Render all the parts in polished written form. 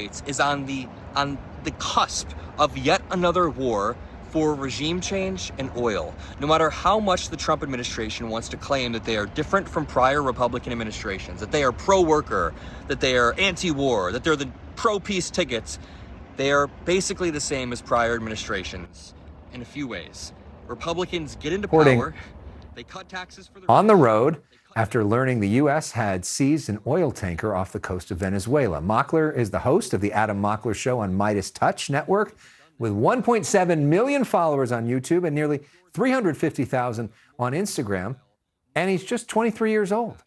States is on the cusp of yet another war for regime change and oil. No matter how much the Trump administration wants to claim that they are different from prior Republican administrations, that they are pro-worker, that they are anti-war, that they're the pro-peace tickets, they are basically the same as prior administrations in a few ways. Republicans get into power, they cut taxes for the on the road after learning the U.S. had seized an oil tanker off the coast of Venezuela. Mockler is the host of the Adam Mockler Show on Midas Touch Network, with 1.7 million followers on YouTube and nearly 350,000 on Instagram. And he's just 23 years old.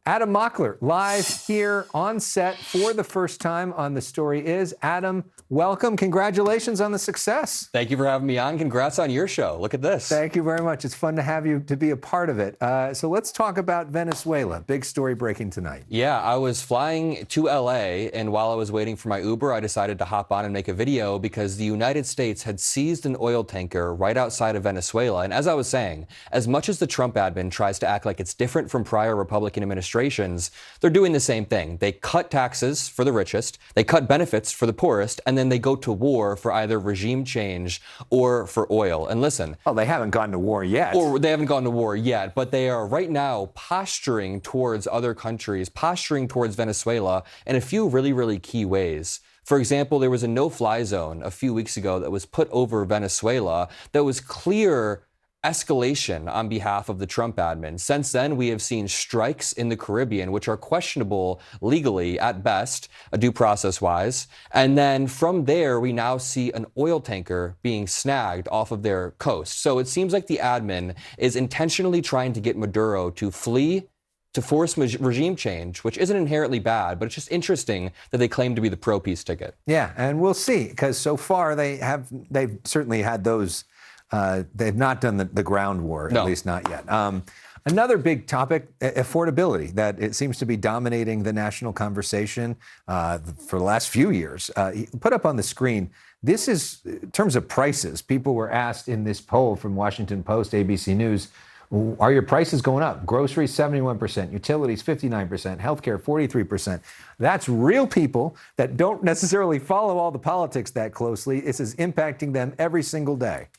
Adam Mockler, live here on set for the first time on The Story Is. Adam, welcome. Congratulations on the success. Thank you for having me on. Congrats on your show. Look at this. Thank you very much. It's fun to have you to be a part of it. So let's talk about Venezuela. Big story breaking tonight. Yeah, I was flying to LA, and while I was waiting for my Uber, I decided to hop on and make a video because the United States had seized an oil tanker right outside of Venezuela. And as I was saying, as much as the Trump admin tries to act like it's different from prior Republican administrations, they're doing the same thing. They cut taxes for the richest, they cut benefits for the poorest, and then they go to war for either regime change or for oil. And listen. Well, they haven't gone to war yet. Or they haven't gone to war yet, but they are right now posturing towards other countries, posturing towards Venezuela in a few really, really key ways. For example, there was a no-fly zone a few weeks ago that was put over Venezuela that was clear escalation on behalf of the Trump admin. Since then, we have seen strikes in the Caribbean, which are questionable legally at best, due process-wise. And then from there, we now see an oil tanker being snagged off of their coast. So it seems like the admin is intentionally trying to get Maduro to flee, to force regime change, which isn't inherently bad, but it's just interesting that they claim to be the pro-peace ticket. Yeah, and we'll see, because so far they've certainly had those. They've not done the ground war, at least not yet. Another big topic, affordability, that it seems to be dominating the national conversation for the last few years. Put up on the screen, this is, in terms of prices, people were asked in this poll from Washington Post, ABC News, are your prices going up? Groceries, 71%, utilities, 59%, healthcare, 43%. That's real people that don't necessarily follow all the politics that closely. This is impacting them every single day.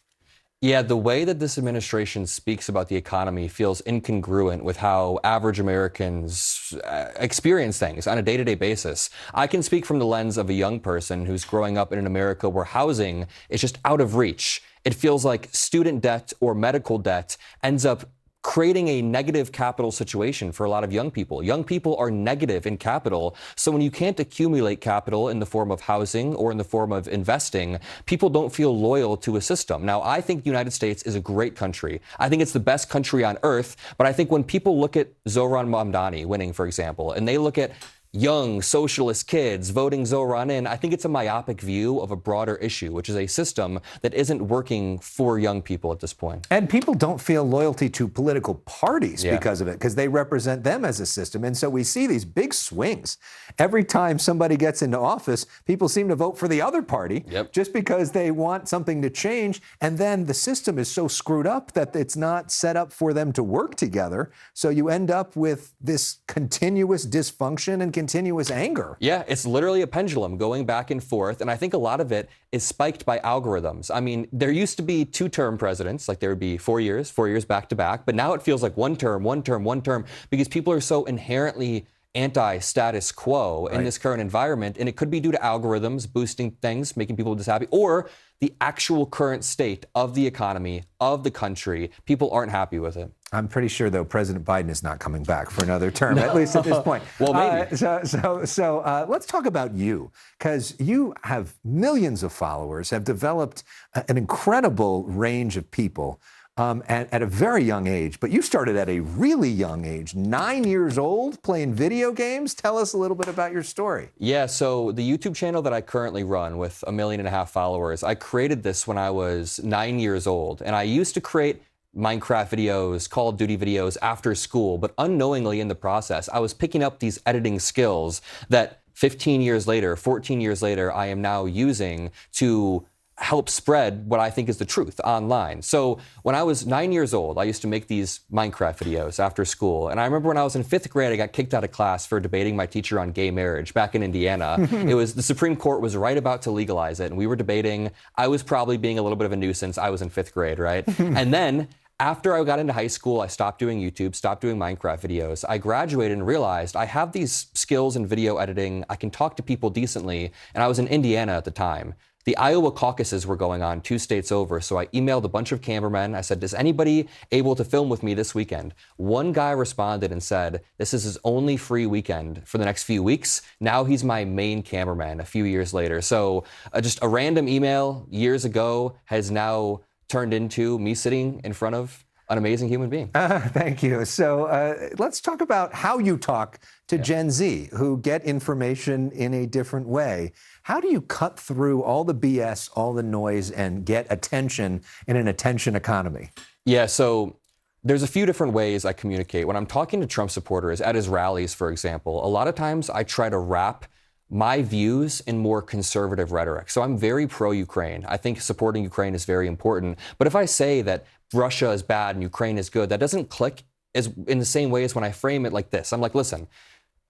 Yeah, the way that this administration speaks about the economy feels incongruent with how average Americans experience things on a day-to-day basis. I can speak from the lens of a young person who's growing up in an America where housing is just out of reach. It feels like student debt or medical debt ends up creating a negative capital situation for a lot of young people. Young people are negative in capital. So when you can't accumulate capital in the form of housing or in the form of investing, people don't feel loyal to a system. Now, I think the United States is a great country. I think it's the best country on earth. But I think when people look at Zohran Mamdani winning, for example, and they look at young socialist kids voting Zohran in, I think it's a myopic view of a broader issue, which is a system that isn't working for young people at this point. And people don't feel loyalty to political parties because of it, because they represent them as a system. And so we see these big swings. Every time somebody gets into office, people seem to vote for the other party just because they want something to change. And then the system is so screwed up that it's not set up for them to work together. So you end up with this continuous dysfunction and continuous anger. Yeah, it's literally a pendulum going back and forth. And I think a lot of it is spiked by algorithms. I mean, there used to be two-term presidents, like there would be 4 years back to back. But now it feels like one term, because people are so inherently anti-status quo in this current environment. And it could be due to algorithms boosting things, making people dishappy, or the actual current state of the economy, of the country. People aren't happy with it. I'm pretty sure, though, President Biden is not coming back for another term, at least at this point. Well, maybe. So let's talk about you, because you have millions of followers, have developed an incredible range of people at a very young age. But you started at a really young age, 9 years old, playing video games. Tell us a little bit about your story. Yeah, so the YouTube channel that I currently run with 1.5 million followers, I created this when I was 9 years old. And I used to create Minecraft videos, Call of Duty videos after school, but unknowingly in the process, I was picking up these editing skills that 15 years later, 14 years later, I am now using to help spread what I think is the truth online. So when I was 9 years old, I used to make these Minecraft videos after school. And I remember when I was in 5th grade, I got kicked out of class for debating my teacher on gay marriage back in Indiana. It was the Supreme Court was right about to legalize it, and we were debating. I was probably being a little bit of a nuisance. I was in 5th grade, right? And then after I got into high school, I stopped doing YouTube, stopped doing Minecraft videos. I graduated and realized I have these skills in video editing. I can talk to people decently. And I was in Indiana at the time. The Iowa caucuses were going on 2 states over, so I emailed a bunch of cameramen. I said, is anybody able to film with me this weekend? One guy responded and said, this is his only free weekend for the next few weeks. Now he's my main cameraman a few years later. So just a random email years ago has now turned into me sitting in front of an amazing human being. Thank you. So let's talk about how you talk to Gen Z who get information in a different way. How do you cut through all the BS, all the noise, and get attention in an attention economy? Yeah, so there's a few different ways I communicate. When I'm talking to Trump supporters at his rallies, for example, a lot of times I try to wrap my views in more conservative rhetoric. So I'm very pro-Ukraine. I think supporting Ukraine is very important. But if I say that Russia is bad and Ukraine is good, that doesn't click as in the same way as when I frame it like this. I'm like, listen,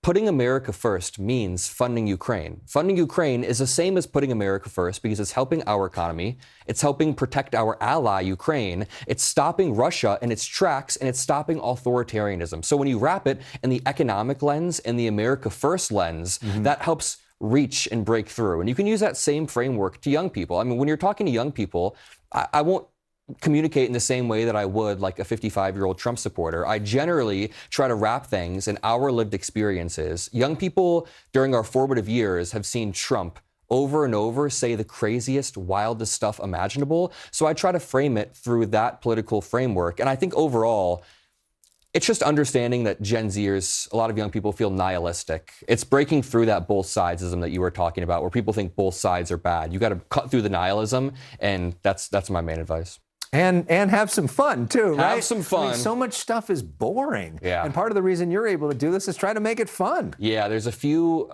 putting America first means funding Ukraine. Funding Ukraine is the same as putting America first because it's helping our economy, it's helping protect our ally, Ukraine, it's stopping Russia in its tracks, and it's stopping authoritarianism. So when you wrap it in the economic lens and the America first lens, that helps reach and break through. And you can use that same framework to young people. I mean, when you're talking to young people, I won't communicate in the same way that I would like a 55-year-old Trump supporter. I generally try to wrap things in our lived experiences. Young people during our formative years have seen Trump over and over say the craziest, wildest stuff imaginable. So I try to frame it through that political framework. And I think overall, it's just understanding that Gen Zers, a lot of young people feel nihilistic. It's breaking through that both sidesism that you were talking about, where people think both sides are bad. You got to cut through the nihilism, and that's my main advice. And have some fun, too, right? Have some fun. I mean, so much stuff is boring. Yeah. And part of the reason you're able to do this is try to make it fun. Yeah, there's a few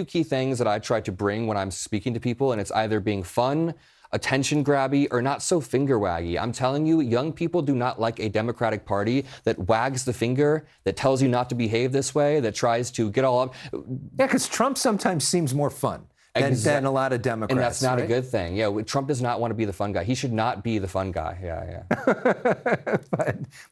key things that I try to bring when I'm speaking to people, and it's either being fun, attention grabby, or not so finger waggy. I'm telling you, young people do not like a Democratic Party that wags the finger, that tells you not to behave this way, that tries to get all up. Yeah, because Trump sometimes semes more fun than a lot of Democrats. And that's not right? a good thing. Yeah, Trump does not want to be the fun guy. He should not be the fun guy. Yeah.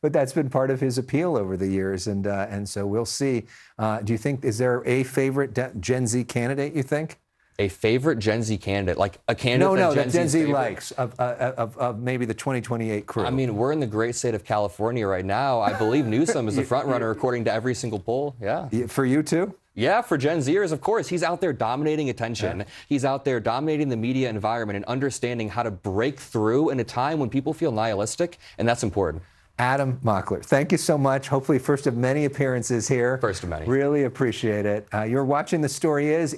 but that's been part of his appeal over the years, and so we'll see. Do you think, is there a favorite Gen Z candidate, you think? A favorite Gen Z candidate, like a candidate that Gen Z likes of maybe the 2028 crew. I mean, we're in the great state of California right now. I believe Newsom is the front runner according to every single poll. Yeah. For you too? Yeah, for Gen Zers, of course. He's out there dominating attention. Yeah. He's out there dominating the media environment and understanding how to break through in a time when people feel nihilistic, and that's important. Adam Mockler, thank you so much. Hopefully first of many appearances here. First of many. Really appreciate it. You're watching The Story Is.